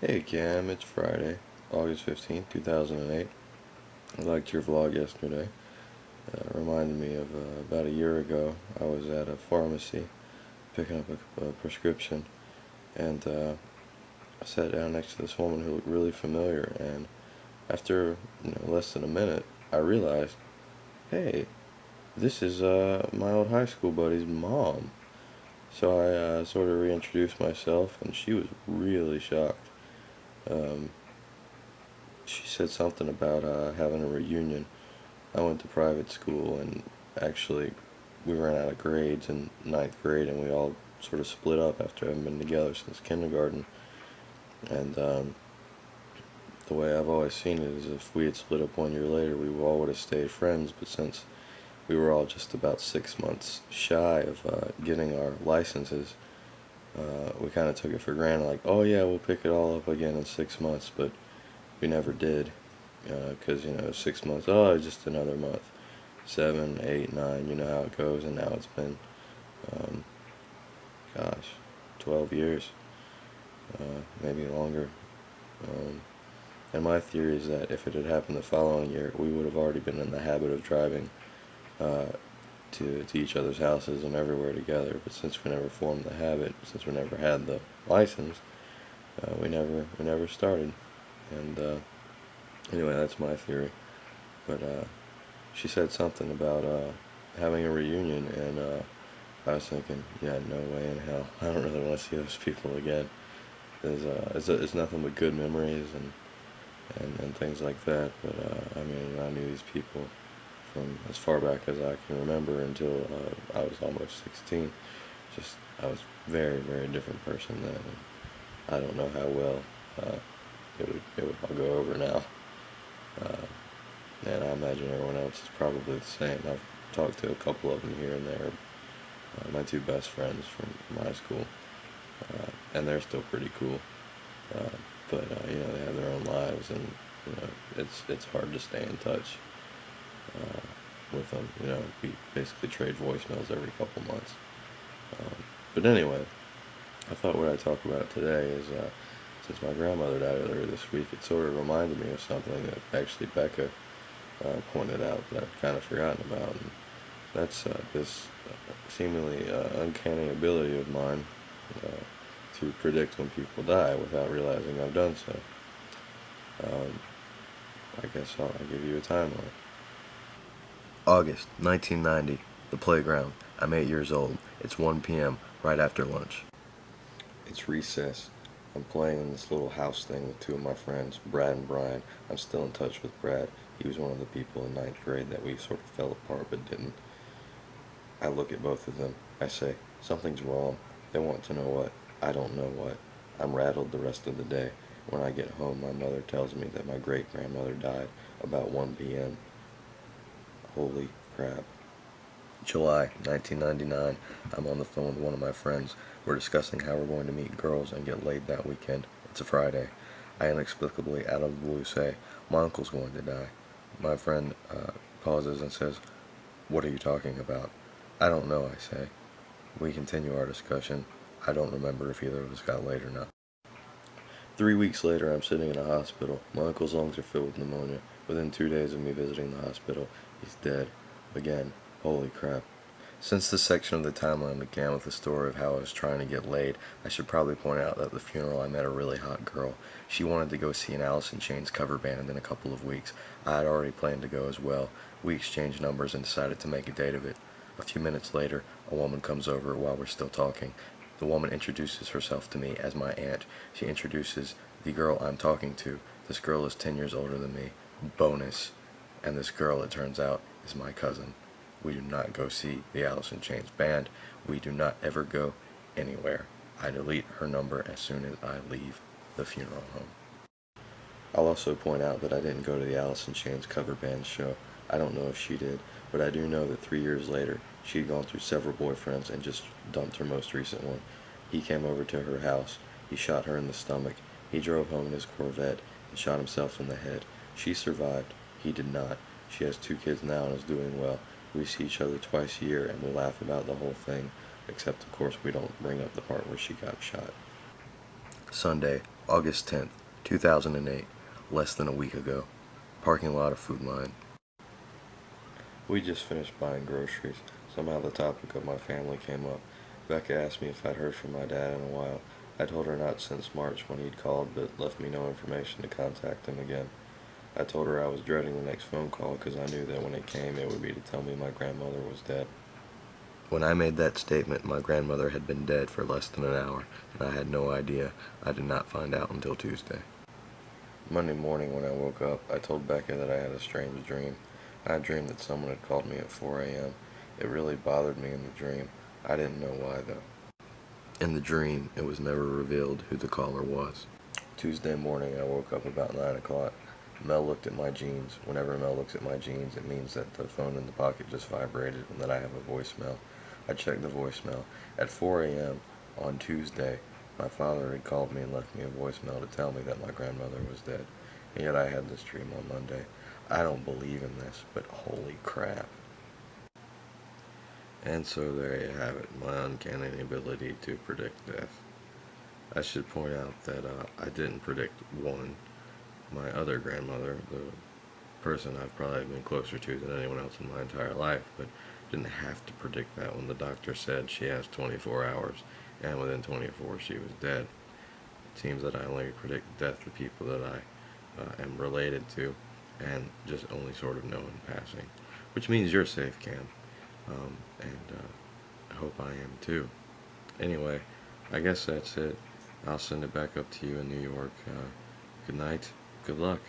Hey Cam, it's Friday, August 15th, 2008. I liked your vlog yesterday. Reminded me of about a year ago, I was at a pharmacy picking up a prescription, and I sat down next to this woman who looked really familiar, and after less than a minute, I realized, hey, this is my old high school buddy's mom. So I sort of reintroduced myself, and she was really shocked. Um, she said something about having a reunion. I went to private school, and actually we ran out of grades in ninth grade, and we all sort of split up after having been together since kindergarten. And the way I've always seen it is if we had split up 1 year later, we all would have stayed friends. But since we were all just about 6 months shy of getting our licenses, we kind of took it for granted, like, oh yeah, we'll pick it all up again in 6 months. But we never did, because 6 months, oh, just another month. 7, 8, 9, you know how it goes, and now it's been, um, gosh, 12 years, maybe longer. Um, and my theory is that if it had happened the following year, we would have already been in the habit of driving uh, to each other's houses and everywhere together. But since we never formed the habit, since we never had the license, we never started. And anyway, that's my theory. But she said something about having a reunion, and I was thinking, yeah, no way in hell. I don't really want to see those people again. It's nothing but good memories and things like that. But I mean, I knew these people from as far back as I can remember until I was almost 16. Just I was a very, very different person then. And I don't know how well it would all go over now. Uh, and I imagine everyone else is probably the same. I've talked to a couple of them here and there. My two best friends from high school, and they're still pretty cool. Uh, but they have their own lives, and it's hard to stay in touch uh, with them. We basically trade voicemails every couple months. But anyway, I thought what I'd talk about today is since my grandmother died earlier this week, it sort of reminded me of something that actually Becca pointed out that I'd kind of forgotten about. And that's this seemingly uncanny ability of mine to predict when people die without realizing I've done so. Um, I guess I'll give you a timeline. August 1990, the playground. I'm 8 years old. It's 1 p.m., right after lunch. It's recess. I'm playing in this little house thing with two of my friends, Brad and Brian. I'm still in touch with Brad. He was one of the people in ninth grade that we sort of fell apart but didn't. I look at both of them. I say, something's wrong. They want to know what. I don't know what. I'm rattled the rest of the day. When I get home, my mother tells me that my great-grandmother died about 1 p.m. Holy crap. July 1999. I'm on the phone with one of my friends. We're discussing how we're going to meet girls and get laid that weekend. It's a Friday. I inexplicably, out of the blue, say, my uncle's going to die. My friend pauses and says, what are you talking about? I don't know, I say. We continue our discussion. I don't remember if either of us got laid or not. 3 weeks later, I'm sitting in a hospital. My uncle's lungs are filled with pneumonia. Within 2 days of me visiting the hospital, he's dead. Again, holy crap. Since this section of the timeline began with the story of how I was trying to get laid, I should probably point out that at the funeral I met a really hot girl. She wanted to go see an Alice in Chains cover band in a couple of weeks. I had already planned to go as well. We exchanged numbers and decided to make a date of it. A few minutes later, a woman comes over while we're still talking. The woman introduces herself to me as my aunt. She introduces the girl I'm talking to. This girl is 10 years older than me. Bonus. And this girl, it turns out, is my cousin. We do not go see the Alice in Chains band. We do not ever go anywhere. I delete her number as soon as I leave the funeral home. I'll also point out that I didn't go to the Alice in Chains cover band show. I don't know if she did, but I do know that 3 years later, she had gone through several boyfriends and just dumped her most recent one. He came over to her house. He shot her in the stomach. He drove home in his Corvette and shot himself in the head. She survived. He did not. She has 2 kids now and is doing well. We see each other twice a year and we laugh about the whole thing, except of course we don't bring up the part where she got shot. Sunday, August 10th, 2008, less than a week ago. Parking lot of Food Line. We just finished buying groceries. Somehow the topic of my family came up. Becca asked me if I'd heard from my dad in a while. I told her not since March when he'd called, but left me no information to contact him again. I told her I was dreading the next phone call because I knew that when it came it would be to tell me my grandmother was dead. When I made that statement, my grandmother had been dead for less than an hour, and I had no idea. I did not find out until Tuesday. Monday morning when I woke up, I told Becca that I had a strange dream. I dreamed that someone had called me at 4 a.m. It really bothered me in the dream. I didn't know why, though. In the dream, it was never revealed who the caller was. Tuesday morning, I woke up about 9 o'clock. Mel looked at my jeans. Whenever Mel looks at my jeans, it means that the phone in the pocket just vibrated and that I have a voicemail. I checked the voicemail. At 4 a.m. on Tuesday, my father had called me and left me a voicemail to tell me that my grandmother was dead. And yet I had this dream on Monday. I don't believe in this, but holy crap. And so there you have it, my uncanny ability to predict death. I should point out that I didn't predict one. My other grandmother, the person I've probably been closer to than anyone else in my entire life, but didn't have to predict that when the doctor said she has 24 hours, and within 24 she was dead. It seems that I only predict death to people that I am related to, and just only sort of know in passing. Which means you're safe, Cam. And I hope I am too. Anyway, I guess that's it. I'll send it back up to you in New York. Good night. Good luck.